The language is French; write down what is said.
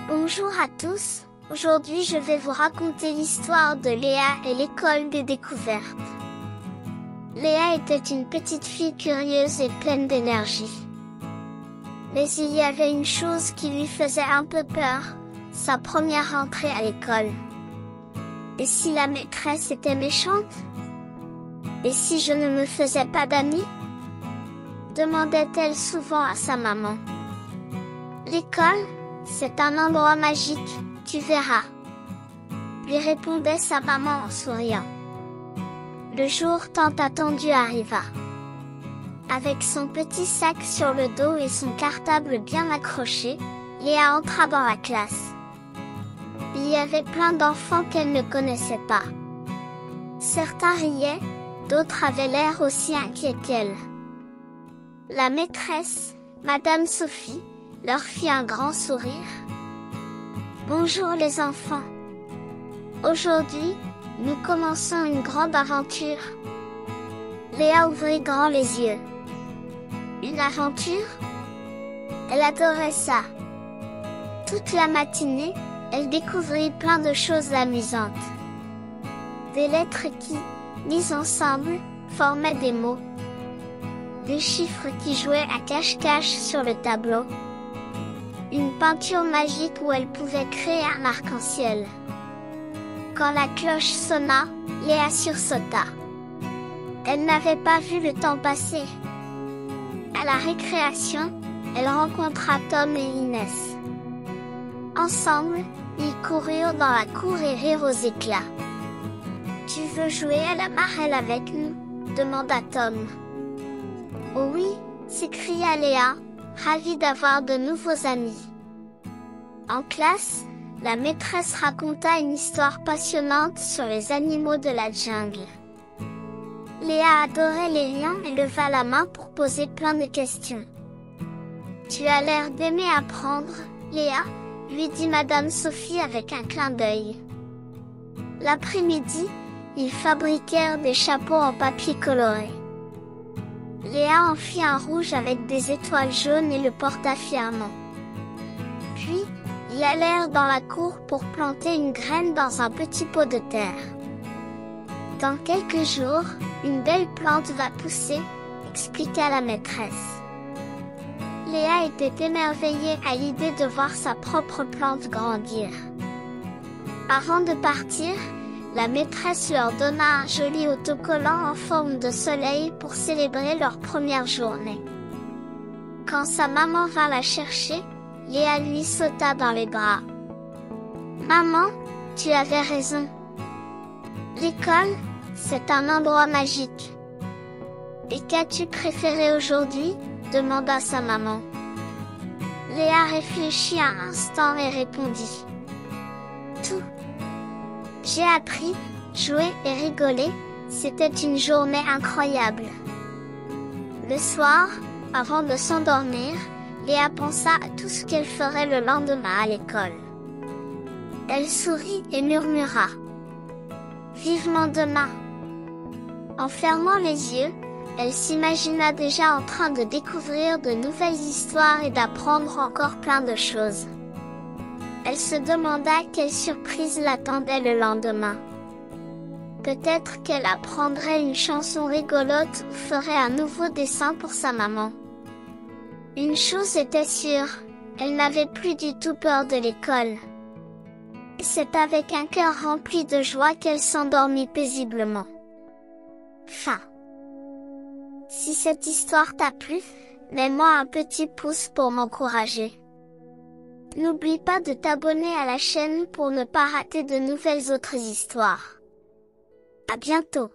Bonjour à tous, aujourd'hui je vais vous raconter l'histoire de Léa et l'école des découvertes. Léa était une petite fille curieuse et pleine d'énergie. Mais il y avait une chose qui lui faisait un peu peur, sa première rentrée à l'école. Et si la maîtresse était méchante? Et si je ne me faisais pas d'amis? Demandait-elle souvent à sa maman. L'école, c'est un endroit magique, tu verras, lui répondait sa maman en souriant. Le jour tant attendu arriva. Avec son petit sac sur le dos et son cartable bien accroché, Léa entra dans la classe. Il y avait plein d'enfants qu'elle ne connaissait pas. Certains riaient, d'autres avaient l'air aussi inquiets qu'elle. La maîtresse, Madame Sophie, leur fit un grand sourire. Bonjour les enfants. Aujourd'hui, nous commençons une grande aventure. Léa ouvrit grand les yeux. Une aventure? Elle adorait ça. Toute la matinée, elle découvrit plein de choses amusantes. Des lettres qui, mises ensemble, formaient des mots. Des chiffres qui jouaient à cache-cache sur le tableau. Une peinture magique où elle pouvait créer un arc-en-ciel. Quand la cloche sonna, Léa sursauta. Elle n'avait pas vu le temps passer. À la récréation, elle rencontra Tom et Inès. Ensemble, ils coururent dans la cour et rirent aux éclats. « Tu veux jouer à la marelle avec nous ?» demanda Tom. « Oh oui !» s'écria Léa, ravie d'avoir de nouveaux amis. En classe, la maîtresse raconta une histoire passionnante sur les animaux de la jungle. Léa adorait les lions et leva la main pour poser plein de questions. « Tu as l'air d'aimer apprendre, Léa », lui dit Madame Sophie avec un clin d'œil. L'après-midi, ils fabriquèrent des chapeaux en papier coloré. Léa en fit un rouge avec des étoiles jaunes et le porta fièrement. Puis, ils allèrent dans la cour pour planter une graine dans un petit pot de terre. Dans quelques jours, une belle plante va pousser, expliqua la maîtresse. Léa était émerveillée à l'idée de voir sa propre plante grandir. Avant de partir, la maîtresse leur donna un joli autocollant en forme de soleil pour célébrer leur première journée. Quand sa maman vint la chercher, Léa lui sauta dans les bras. « Maman, tu avais raison. L'école, c'est un endroit magique. »« Et qu'as-tu préféré aujourd'hui ?» demanda sa maman. Léa réfléchit un instant et répondit. « Tout. J'ai appris, joué et rigolé, c'était une journée incroyable. » Le soir, avant de s'endormir, Léa pensa à tout ce qu'elle ferait le lendemain à l'école. Elle sourit et murmura. « Vivement demain !» En fermant les yeux, elle s'imagina déjà en train de découvrir de nouvelles histoires et d'apprendre encore plein de choses. Elle se demanda quelle surprise l'attendait le lendemain. Peut-être qu'elle apprendrait une chanson rigolote ou ferait un nouveau dessin pour sa maman. Une chose était sûre, elle n'avait plus du tout peur de l'école. C'est avec un cœur rempli de joie qu'elle s'endormit paisiblement. Fin. Si cette histoire t'a plu, mets-moi un petit pouce pour m'encourager. N'oublie pas de t'abonner à la chaîne pour ne pas rater de nouvelles autres histoires. À bientôt.